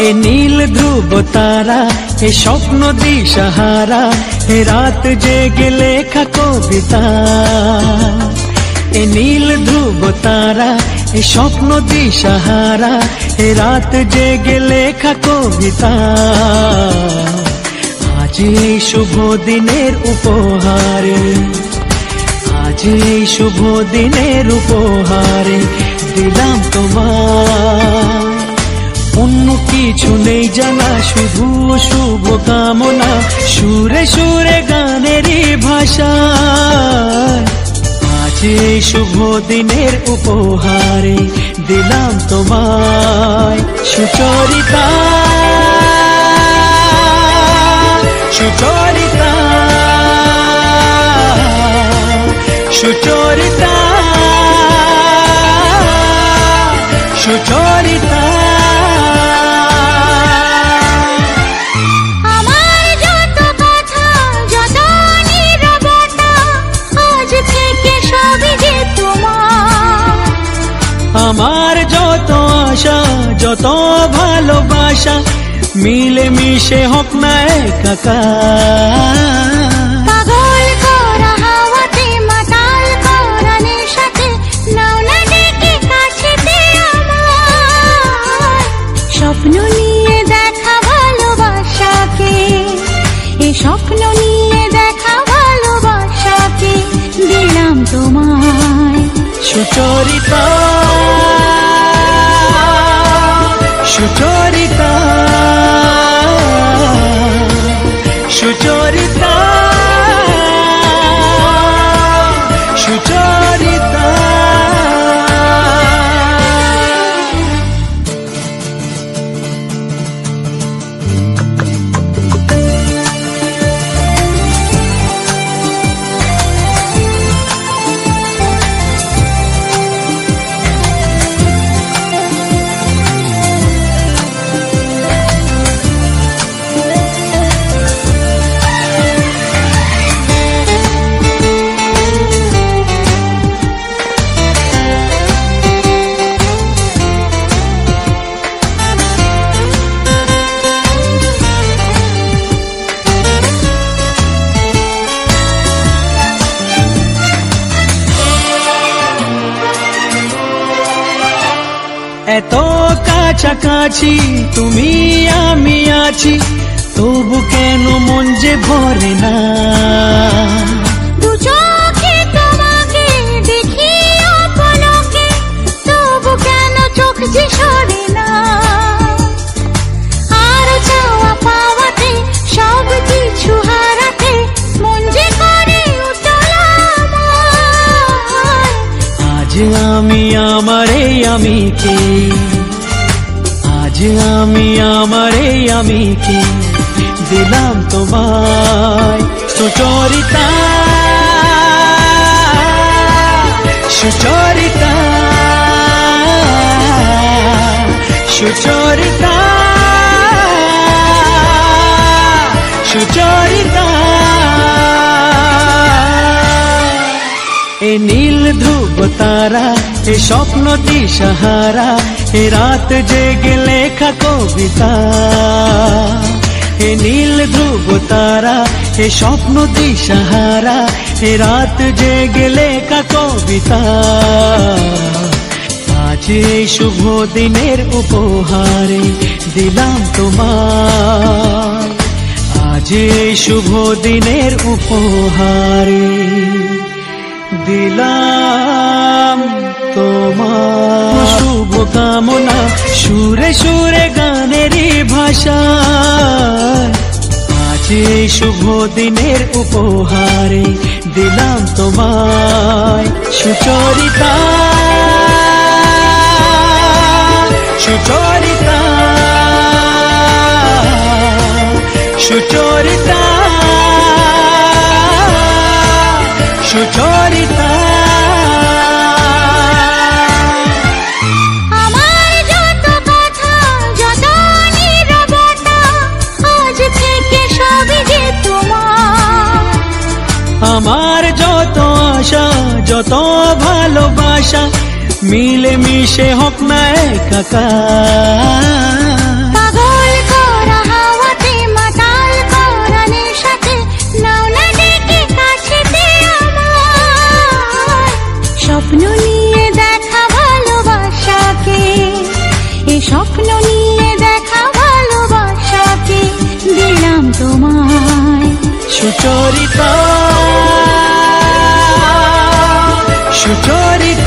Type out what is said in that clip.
এ নীল ধ্রুব তারা, এ স্বপ্ন দিশাহারা, এ রাত জেগে লেখা কবিতা। এ নীল ধ্রুব তারা, এ স্বপ্ন দিশাহারা, এ রাত জেগে লেখা কবিতা। আজ এই শুভ দিনের উপহারে, আজ এই শুভ দিনের উপহারে দিলাম তোমায়। অন্য কিছু নেই জানা, শুধু শুভ কামনা, সুরে সুরে গানেরই ভাষা। আজ এই শুভ দিনের উপহারে দিলাম তোমায়। সুচরিতা, সুচরিতা, সুচরিতা, সুচরিতা। আমার যত আশা, যত ভালোবাসা, মিলে মিশে হোক না একাকার। পাগল করা হাওয়াতে, মাতাল করা নেশাতে, নাও না ডেকে কাছেতে আমার। স্বপ্ন নিয়ে দেখা ভালোবাসাকে, এ স্বপ্ন নিয়ে দেখা ভালোবাসাকে দিলাম তোমায়। সুচরিতা, সুচরিতা, সুচরিতা, সুচরিতা। এত কাছাকাছি তুমি আমি আছি, তবু কেন মন যে ভরে না। দু চোখে তোমাকে দেখি অপলকে, তবু কেন চোখ যে সরে না। আর চাওয়া পাওয়াতে, সব কিছু হারাতে, মন যে করে উতলা আমার। আজ আমি আমার এই আমিকে, আজ আমি আমার এই আমিকে দিলাম তোমায়। সুচরিতা, সুচরিতা, সুচরিতা, সুচরিতা। এ নীল ধ্রুব তারা, এ স্বপ্ন দিশাহারা, এ রাত জেগে লেখা কবিতা। এ নীল ধ্রুব তারা, এ স্বপ্ন দিশাহারা, এ রাত জেগে লেখা কবিতা। আজ এই শুভ দিনের উপহারে দিলাম তোমায়। আজ এই শুভ দিনের উপহারে দিলাম তোমার। শুভ কামনা, সুরে সুরে গানেরই ভাষা। আজ এই শুভ দিনের উপহারে দিলাম তোমায়। সুচরিতা, সুচরিতা, সুচরিতা, সুচরিতা। আমার যত কথা, যত নীরবতা, আজ থেকে সবই যে তোমার। আমার যত আশা, যত ভালোবাসা, মিলে মিশে হোক না একাকার। পাগল করা হাওয়াতে মাতাল করা নেশাতে নাও না ডেকে কাছেতে আমার। স্বপ্ন নিয়ে দেখা ভালোবাসাকে, এ স্বপ্ন নিয়ে দেখা ভালোবাসাকে দিলাম তোমায়। সুচরিতা সুচরিতা